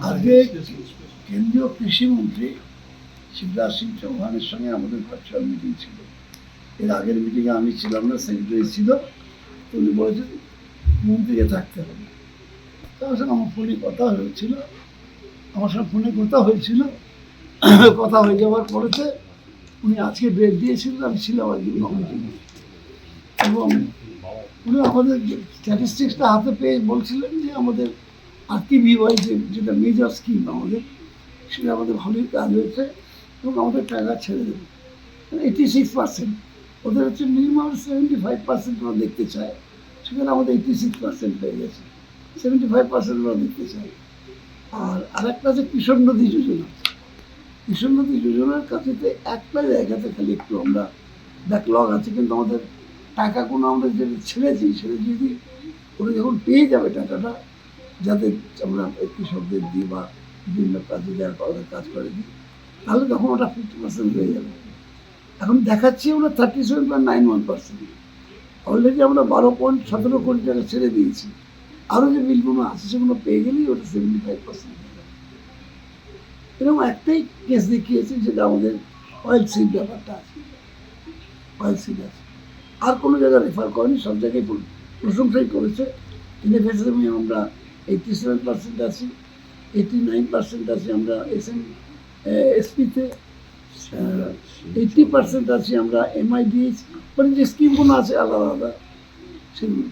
আজকে কেন্দ্রীয় কৃষিমন্ত্রী শিবরাজ সিং চৌহানের সঙ্গে আমাদের ভার্চুয়াল মিটিং ছিল। এর আগের মিটিংয়ে আমি ছিলাম না, সেক্রেটারি ছিল। উনি বলেছেন মন্ত্রীকে থাকতে হবে। তার সঙ্গে আমার ফোনে কথা হয়েছিল, কথা হয়ে যাওয়ার পরেতে উনি আজকে ডেট দিয়েছিলেন, আমি ছিলাম আজকে মিটিংয়ে। এবং উনি আমাদের স্ট্যাটিস্টিক্সটা হাতে পেয়ে বলছিলেন যে আমাদের আরটিভিওয়াই যেটা মেজর স্কিম আমাদের, সেটা আমাদের ভালোই কাজ হয়েছে এবং আমাদের টাকা ছেড়ে দেবে 86%। ওদের হচ্ছে মিনিমাম 75% ওরা দেখতে চায়, সেখানে আমাদের 86% হয়ে গেছে। 75% ওরা দেখতে চায়। আর আরেকটা আছে কিশোর নদী যোজনা। কিশোর নদী যোজনার কাছেতে একটা জায়গাতে খালি একটু আমরা ব্যাকলগ আছে, কিন্তু আমাদের টাকাগুলো আমরা যেটা ছেড়েছি সেটা যদি ওরা যখন পেয়ে যাবে টাকাটা, যাতে আমরা কৃষকদের দিই বা বিভিন্ন কাজে যার কাজ করে দিই, তাহলে তখন ওটা 50% হয়ে যাবে। এখন দেখাচ্ছি আমরা 37.91%। অলরেডি আমরা 12.17 কোটি টাকা ছেড়ে দিয়েছি। আরও যে বিলগুলো আছে সেগুলো পেয়ে গেলেই ওটা 75% হয়ে যাবে। এরকম একটাই কেস দেখিয়েছি, যেটা আমাদের অয়েল সিড ব্যাপারটা আছে, অয়েল সিড আছে। আর কোনো জায়গায় রেফার করেনি, সব জায়গায় প্রশংসাই করেছে। ইনএফএসএমে আমরা 87% আছি, 89% আছি আমরা এসপিতে, 80% আছি আমরা এমআইডিএইচ, মানে যে স্কিমগুলো আছে আলাদা আলাদা সেগুলো।